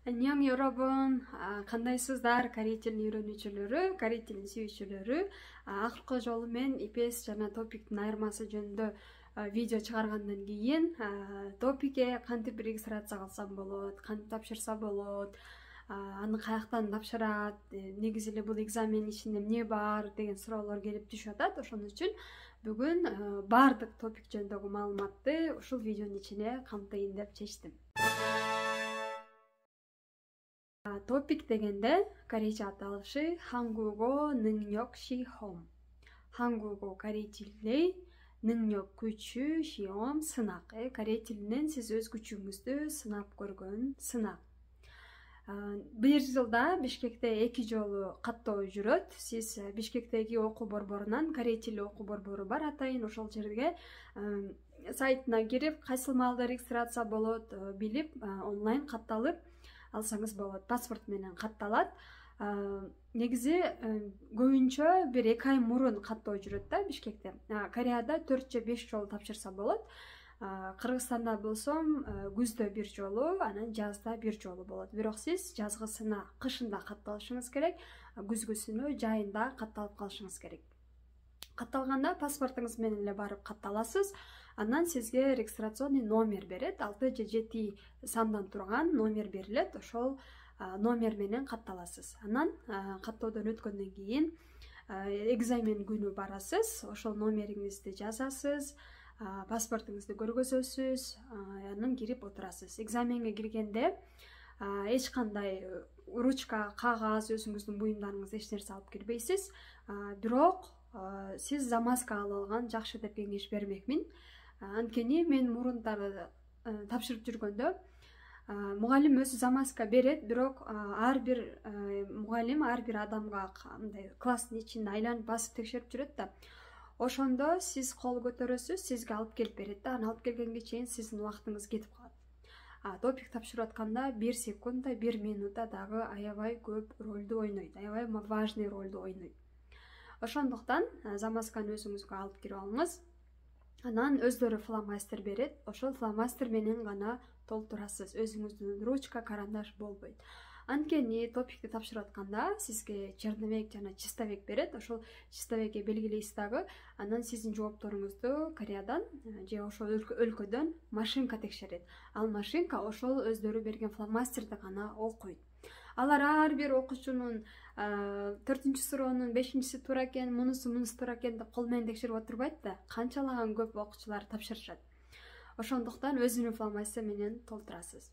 안녕 여러분. Кандайсыздар корей тилин үйрөнүүчүлөрү, корей тилин сүйүүчүлөрү. Акыркы жолу мен IPS жана топиктин айырмасы жөнүндө видео чыгаргандан кийин топикке кантип регистрация кылсам болот, кантип тапшырса болот, аны каяктан тапшырат, негизи эле бул экзаменин ичинде эмне бар деген суроолор келип түшүп атат. Ошон үчүн бүгүн баардык топик жөнүндөгү маалыматты ушул видеонун ичине камтыйын деп чечтим. Топик дегенде корейче аталышы 한국어 능력 시험. 한국어 корей тилинде 능력 күчү 시험 сынак. Корей тилинен сиз өз күчүңүздү сынап көргөн сынак. Бир жылда Бишкекте 2 жолу каттоо жүрөт. Сиз Бишкектеги окуу борборунан корей тили окуу борбору бар атайын, ошол жерге сайтына кирип, кайсыл маалда регистрация болот билип, онлайн катталып алсаңыз болот. Паспорт менен катталат. Негизи көбүнчө бир 2 ай мурун каттоо жүрөт да Бишкекте. Кореяда 4 же 5 жолу тапшырса болот. Кыргызстанда болсом күздө 1 жолу, анан жазда 1 жолу болот. Бирок сиз жазгысына кышында катталышыңыз керек, күзгүсүнө жайында катталып калышыңыз керек. Катталганда паспортуңуз менен эле барып катталасыз. Андан сизге регистрационный номер берет, 6 же 7 сандан турган номер берилет. Ошол номер менен катталасыз. Анан каттоодон өткөндөн кийин экзамен күнү барасыз. Ошол номериңизди жазасыз, паспортуңузду көргөзөсүз, анан кирип отурасыз. Экзаменге киргенде эч кандай ручка, кагаз, өзүңүздүн буюмдарыңызды эч нерсе алып кирбейсиз. Бирок сиз замазка алып алган жакшы деп кеңеш бермекмин. Анткени мен мурунтары тапшырып жүргөндө мугалим өзү замазка берет, бирок ар бир мугалим ар бир адамга мындай класстын ичинде айланып басып текшерип жүрөт да. Ошондо сиз кол көтөрөсүз, сизге алып келип берет да. Аны алып келгенге чейин сиздин убактыңыз кетип калат. Топик тапшырып атканда 1 секунда, 1 минута дагы аябай көп ролду ойнойт, аябай важный ролду ойнойт. Ошондуктан замазканы өзүңүзгө алып кирип алыңыз. Анан өздөрү фломастер берет. Ошол фломастер менен гана толтурасыз. Өзүңүздүн ручка, карандаш болбойт. Анткени топикти тапшырып атканда сизге черновик жана чистовик берет. Ошол чистовикке белгилейсиз дагы. Анан сиздин жоопторуңузду Кореядан же ошол өлкөдөн машинка текшерет. Ал машинка ошол өздөрү берген фломастерди гана окуйт. Алар ар бир окуучунун 4-суроонун 5-си туура экен, мунусу туура экен деп кол менен текшерип отурбайт да. Канчалаган көп окуучулар тапшырышат. Ошондуктан өзүнүн фломастер менен толтурасыз.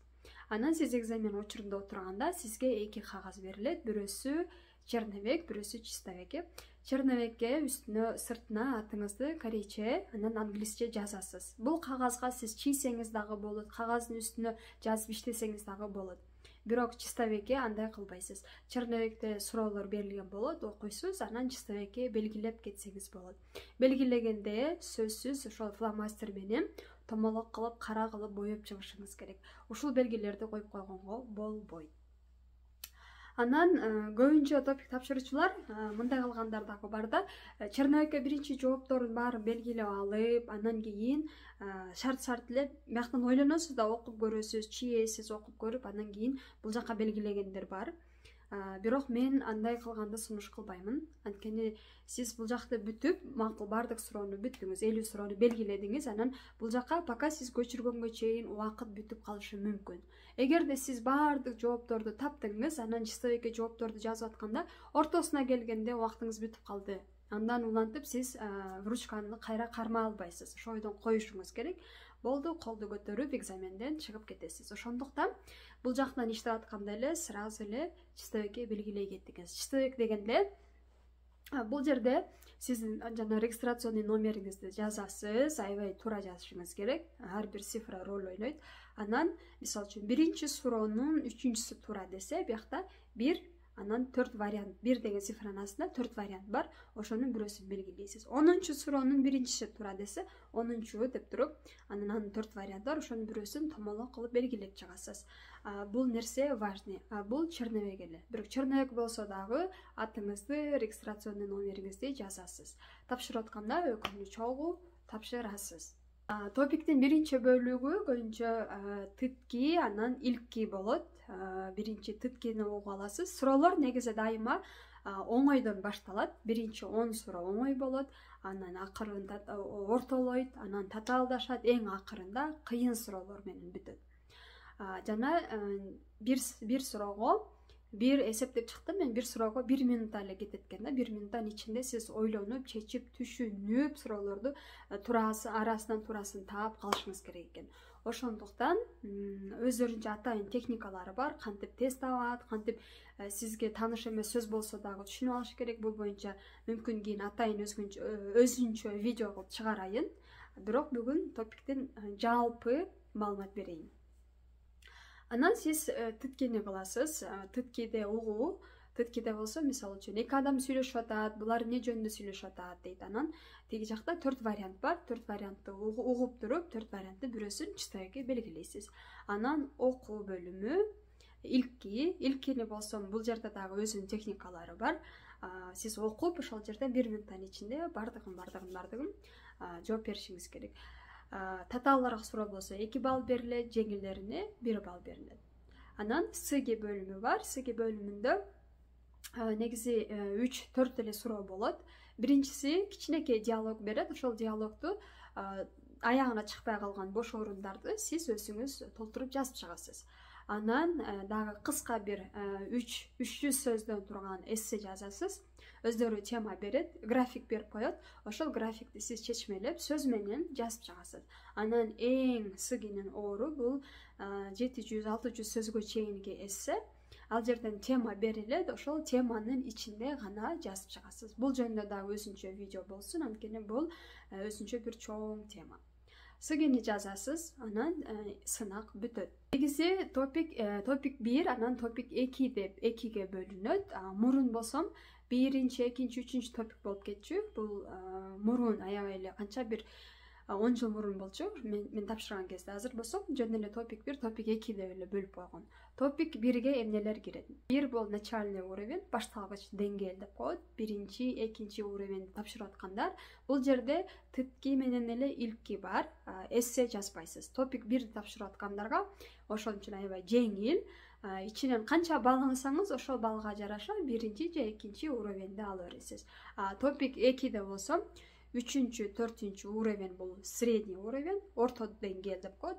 Анан сиз экзамен учурунда отурганда сизге 2 кагаз берилет. Бирөөсү черновик, бирөөсү чистовик. Черновикке үстүнө сыртына атыңызды корейче, анан англисче жазасыз. Бул кагазга сиз чийсеңиз дагы болот, кагаздын үстүнө жазып иштесеңиз дагы болот. Бирок чистовикке андай кылбайсыз. Черновикте суроолор берилген болот, окуйсуз, анан чистовикке белгилеп кетсеңиз болот. Белгилегенде сөзсүз ошол фломастер менен томолок кылып, кара кылып боеп чыгышыңыз керек. Ушул белгилерди коюп койгонго болбойт. Анан көбүнчө топик тапшыруучулар мындай кылгандар дагы бар да. Черновикке биринчи жоопторун баарын белгилеп алып, андан кийин шарт эле бияктан ойлоносуз да, окуп көрөсүз, чийесиз, окуп көрүп, андан кийин бул жака белгилегендер бар. Бирок мен андай кылганды сунуш кылбаймын. Анткени сиз бул жакты бүтүп, макул бардык суроону бүттүңүз, 50 суроону белгиледиңиз, анан бул жака пока сиз көчүргөнгө чейин убакыт бүтүп калышы мүмкүн. Эгерде сиз бардык жоопторду таптыңыз, анан чистовикке жоопторду жазып атканда ортосуна келгенде убактыңыз бүтүп калды. Андан улантып сиз ручканы кайра кармай албайсыз. Ошол бойдон коюшуңуз керек. Болду, колду көтөрүп экзаменден чыгып кетесиз. Ошондуктан бул жактан иштеп атканда эле сразу эле чистовикке белгилей кеттиңиз. Чистовик дегенде бул жерде сиздин жана регистрационный номериңизди жазасыз, аябай туура жазышыңыз керек. Ар бир цифра роль ойнойт. Анан, мисалы үчүн, 1-суроонун 3-сү туура десе, биякта 1, анан 4 вариант, 1 деген цифранын астында 4 вариант бар. Ошонун бирөөсүн белгилейсиз. 10-суроонун 1-си туура десе, 10-чу деп туруп, анан 4 вариант бар. Ошонун бирөөсүн томолок кылып белгилеп чыгасыз. Бул нерсе важный. Бул черновик эле. Бирок черновик болсо дагы атыңызды, регистрационный номериңизди жазасыз. Тапшырып атканда өкүнүч чогуу тапшырасыз. Топиктин биринчи бөлүгү көбүнчө тытки, анан илки болот. Биринчи тыткини угуп аласыз. Суроолор негизи дайыма оңойдон башталат. Биринчи 10 суроо оңой болот, анан акырында ортолойт, анан татаалдашат, эң акырында кыйын суроолор менен бүтөт. Жана бир суроого бир эсептеп чыктым мен, бир суроого 1 минут эле кетет экен да. 1 минуттан ичинде сиз ойлонуп, чечип, түшүнүп суроолорду арасынан туурасын таап калышыңыз керек экен. Ошондуктан өздөрүнчө атайын техникалары бар. Кантип тез табат, кантип сизге тааныш эмес сөз болсо дагы түшүнүп алыш керек. Бул боюнча мүмкүн кийин атайын өзүнчө видео кылып чыгарайын. Бирок бүгүн топиктин жалпы маалымат берейин. Анан сиз тыткини кыласыз. Тыткиде угуу. Тыткиде болсо, мисалы үчүн, эки адам сүйлөшүп атат, булар эмне жөнүндө сүйлөшүп атат дейт. Анан тиги жакта 4 вариант бар. 4 вариантты угуп туруп, 4 вариантты бирөөсүн чистаги белгилейсиз. Анан окуу бөлүмү, илкини болсо, бул жерде дагы өзүнүн техникалары бар. Сиз окуп, ошол жерден 1 минуттан ичинде бардыгын жооп беришиңиз керек. Татаалыраак суроо болсо 2 балл берилет, жеңилдерине 1 балл берилет. Анан сыги бөлүмү бар. Сыги бөлүмүндө негизи 3-4 эле суроо болот. Биринчиси кичинекей диалог берет. Ошол диалогду аягына чыкпай калган бош орундарды сиз өзүңүз толтуруп жазып чыгасыз. Анан дагы кыска бир 300 сөздөн турган эссе жазасыз. Өздөрү тема берет, график берип коет. Ошол графикти сиз чечмелеп, сөз менен жазып чыгасыз. Анан эң сыгинин оору бул 700-600 сөзгө чейинки эссе. Ал жерден тема берилет, ошол теманын ичинде гана жазып чыгасыз. Бул жөнүндө дагы өзүнчө видео болсун, анткени бул өзүнчө бир чоң тема. Сыгини жазасыз, анан сынак бүтөт. Негизи топик 1, анан топик 2 деп 2ге бөлүнөт. Мурун болсом, биринчи, экинчи, үчүнчү топик болуп кетчү. Бул мурун аябай эле канча бир 10 жыл мурун болчу. Мен тапшырган кезде. Азыр болсо жөн эле топик 1, топик 2 деп эле бөлүп койгон. Топик 1ге эмнелер кирет? 1 бул начальный уровень, башталгыч деңгээл деп коет. Биринчи, экинчи уровеньди тапшырып аткандар. Бул жерде тытки менен эле илки бар. Эссе жазбайсыз. Топик 1 тапшырып аткандарга ошон үчүн аябай жеңил. Ичинен канча балл алсаңыз, ошол балга жараша биринчи же экинчи уровеньди ала бересиз. Топик 2де болсо, 3-чү, 4-чү уровень бул средний уровень, орто деңгээл деп коет.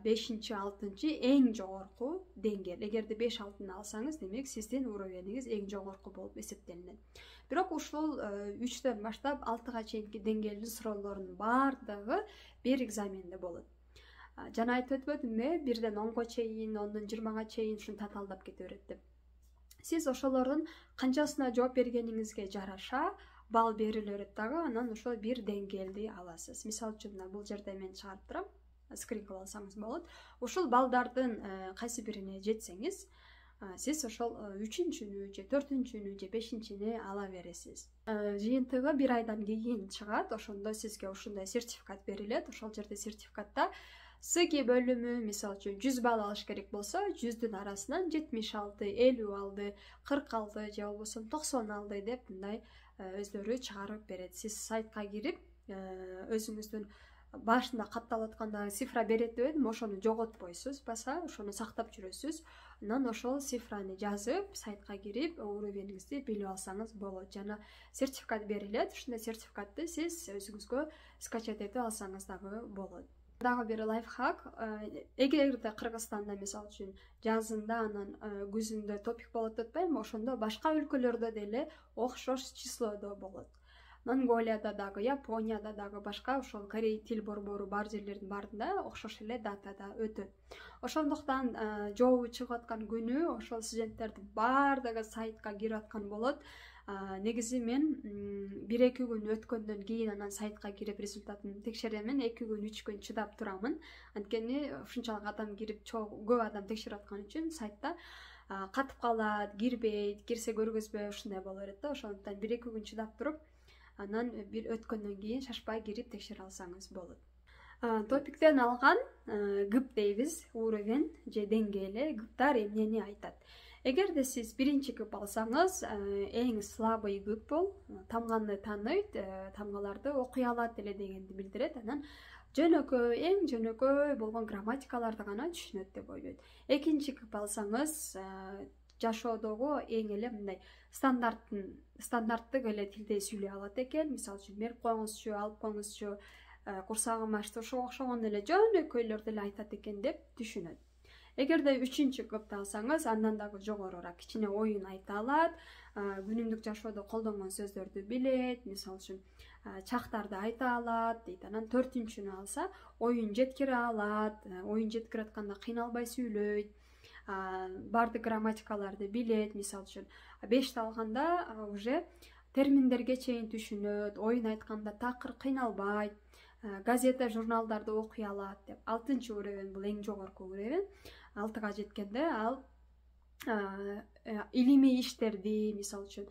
5-чи, 6-чы эң жогорку деңгээл. Эгерде 5-6-ны алсаңыз, демек сиздин уровениңиз эң жогорку болуп эсептелинет. Бирок ушул 3төн баштап 6га чейинки деңгээлдин суроолорунун бардыгы бир экзаменде болот. Жана айтып өтпөдүмбү, 1ден 10га чейин, 10дон 20га чейин ушуну татаалдап кете берет деп. Сиз ошолордун канчасына жооп бергениңизге жараша балл берилет дагы, анан ошол бир деңгээлди аласыз. Мисалы үчүн бул жерде мен чыгарып турам, скрин кылып алсаңыз болот. Ушул балдардын кайсы бирине жетсеңиз, сиз ошол 3-чүнү же 4-чүнү же 5-чини ала бересиз. Жыйынтыгы 1 айдан кийин чыгат. Ошондо сизге ушундай сертификат берилет. Ошол жерде сертификатта сыги бөлүмү, мисалы үчүн 100 балл алыш керек болсо, 100дүн арасынан 76, 50 алды, 40 алды же болбосо 90 алды деп мындай өздөрү чыгарып берет. Сиз сайтка кирип, өзүңүздүн башында катталып аткандагы цифра берет дебедим, ошону жоготпойсуз, баса ошону сактап жүрөсүз. Анан ошол цифраны жазып, сайтка кирип, уровениңизди билип алсаңыз болот. Жана сертификат берилет. Ушундай сертификатты сиз өзүңүзгө скачать этип алсаңыз дагы болот. Дагы бир лайфхак, эгерде Кыргызстанда мисалы үчүн жазында анан күзүндө топик болот атпаймынбы, ошондо башка өлкөлөрдө деле окшош числодо болот. Монголияда дагы, Японияда дагы, башка ошол корей тил борбору бар жерлердин баарында окшош эле датада өтөт. Ошондуктан жообу чыгып аткан күнү ошол студенттердин баардыгы сайтка кирип аткан болот. Негизи мен 1-2 күн өткөндөн кийин анан сайтка кирип результатын текшеремин. 2 күн, 3 күн чыдап турамын. Анткени ушунчалык адам кирип, көп адам текшерип аткан үчүн сайтта катып калат, кирбейт, кирсе көргөзбөй, ушундай боло берет да. Ошондуктан 1-2 күн чыдап туруп, анан бир өткөндөн кийин шашпай кирип текшере алсаңыз болот. Топиктен алган гып дейбиз, уровень же деңгээли. Гыптар эмнени айтат? Эгерде сиз биринчи гып алсаңыз, эң слабый гып бул, тамганы тааныйт, тамгаларды окуй алат эле дегенди билдирет. Анан эң жөнөкөй болгон грамматикаларды гана түшүнөт деп ойлойт. Экинчи кылып алсаңыз, жашоодогу эң эле мындай стандарттык эле тилде сүйлөй алат экен. Мисалы үчүн берип коюңузчу, алып коюңузчу, курсагым ачты, ошого окшогон эле жөнөкөйлөрдү эле айтат экен деп түшүнөт. Эгерде үчүнчү кылыпты алсаңыз, андан дагы жогорураак кичине оюн айта алат, күнүмдүк жашоодо колдонгон сөздөрдү билет, мисалы үчүн чактарды айта алат дейт. Анан төртүнчүнү алса, оюн жеткире алат, оюн жеткире атканда кыйналбай сүйлөйт, бардык грамматикаларды билет. Мисалы үчүн 5ти алганда уже терминдерге чейин түшүнөт, оюн айтканда такыр кыйналбайт, газета, журналдарды окуй алат деп. 6-чы уревен бул эң жогорку уревен. 6-га жеткенде ал илимий иштерди, мисалы үчүн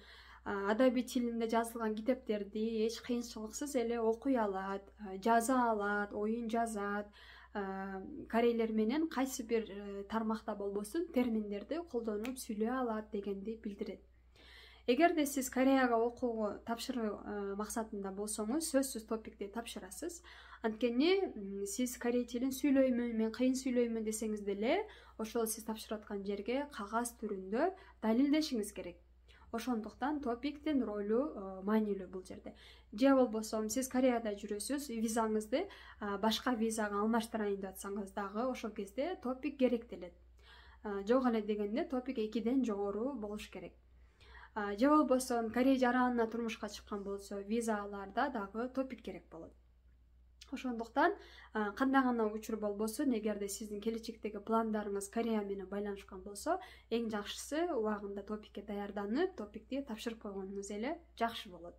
адабий тилинде жазылган китептерди эч кыйынчылыксыз эле окуй алат, жаза алат, оюн жазат. Корейлер менен кайсы бир тармакта болбосун терминдерди колдонуп сүйлөй алат дегенди билдирет. Эгерде сиз Кореяга окууга тапшыруу максатында болсоңуз, сөзсүз топикти тапшырасыз. Анткени сиз корей тилин сүйлөймүн, мен кыйын сүйлөймүн десеңиз деле, ошол сиз тапшырып жерге кагаз түрүндө далилдешиңиз керек. Ошондуктан топиктин ролу маанилүү бул жерде. Же болбосо сиз Кореяда жүрөсүз, визаңызды башка визага алмаштырайын деп атсаңыз дагы ошол кезде топик керектелет. Жок эле дегенде топик 2ден жогору болуш керек. Же болбосо Корей жаранына турмушка чыккан болсо, визаларда дагы топик керек болот. Ошондуктан кандай гана учур болбосун, эгерде сиздин келечектеги пландарыңыз Корея менен байланышкан болсо, эң жакшысы убагында топикке даярданып, топикти тапшырып койгонуңуз эле жакшы болот.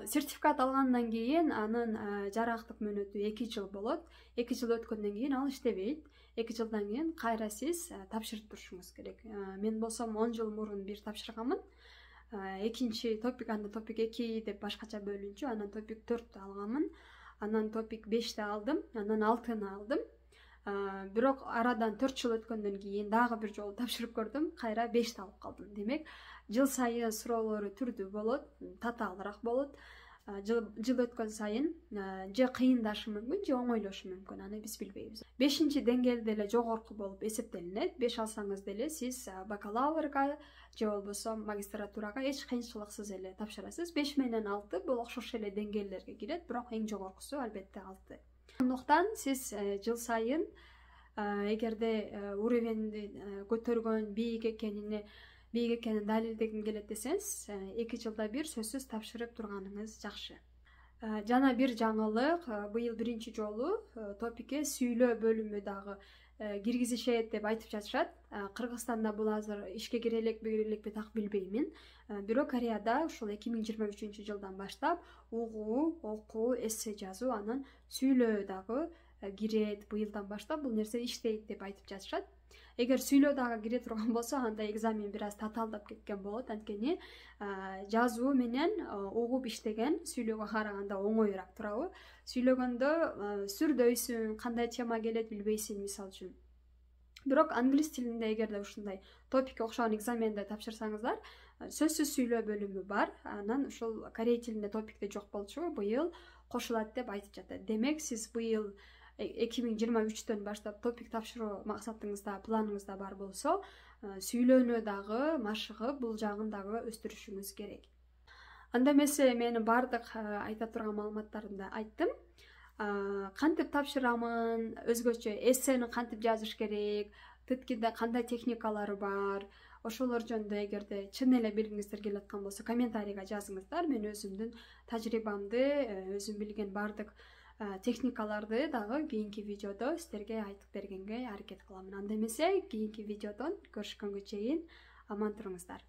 Сертификат алгандан кийин анын жарактык мөөнөтү 2 жыл болот. 2 жыл өткөндөн кийин ал иштебейт. 2 жылдан кийин кайра сиз тапшырып турушуңуз керек. Мен болсом 10 жыл мурун бир тапшырганмын. Экинчи топик, анда топик 2 деп башкача бөлүнчү, анан топик 4 алганмын. Анан топик 5ти алдым, анан 6-ны алдым. Бирок арадан 4 жыл өткөндөн кийин дагы бир жолу тапшырып көрдүм, кайра 5ти алып калдым. Демек, жыл сайын суроолору түрдүү болот, татаалыраак болот. Жыл өткөн сайын же кыйындашы мүмкүн, же оңойлошу мүмкүн, аны биз билбейбиз. 5-чи деңгээлде эле жогорку болуп эсептелинет. 5 алсаңыз деле сиз бакалаврга же болбосо магистратурага эч кыйынчылыксыз эле тапшырасыз. 5 менен 6 бул окшош эле деңгээлдерге кирет, бирок эң жогоркусу албетте 6. Ошондуктан сиз жыл сайын эгерде уревенди көтөргөн, бийик экенин далилдегим келет десеңиз, 2 жылда бир сөзсүз тапшырып турганыңыз жакшы. Жана бир жаңылык, быйыл биринчи жолу топикке сүйлөө бөлүмү дагы киргизишет деп айтып жатышат. Кыргызстанда бул азыр ишке кире элекпи так билбеймин. Бирок Кореяда ушул 2023-жылдан баштап угуу, окуу, эссе жазуу, анан сүйлөө дагы кирет. Быйылдан баштап бул нерсе иштейт деп айтып жатышат. Эгер сүйлөө дагы кире турган болсо, анда экзамен бир аз татаалдап кеткен болот. Анткени жазуу менен угуп иштеген сүйлөөгө караганда оңоюраак турабы. Сүйлөгөндө сүрдөйсүң, кандай тема келет билбейсиң, мисалы үчүн. Бирок англис тилинде эгерде ушундай топикке окшогон экзаменди тапшырсаңыздар, сөзсүз сүйлөө бөлүмү бар. Анан ушул корей тилинде топикте жок болчу, быйыл кошулат деп айтып жатат. Демек, сиз быйыл 2023-төн баштап топик тапшыруу максатыңызда, планыңызда бар болсо, сүйлөөнү дагы машыгып, бул жагын дагы өстүрүшүңүз керек. Анда эмесе менин бардык айта турган маалыматтарымды айттым. Кантип тапшырамын, өзгөчө эссени кантип жазыш керек, тыткиде кандай техникалары бар, ошолор жөнүндө эгерде чын эле билгиңиздер келип аткан болсо, комментарийга жазыңыздар. Мен өзүмдүн тажрыйбамды, өзүм билген бардык техникаларды дагы кийинки видеодо сиздерге айтып бергенге аракет кыламын. Анда эмесе кийинки видеодон көрүшкөнгө чейин аман туруңуздар.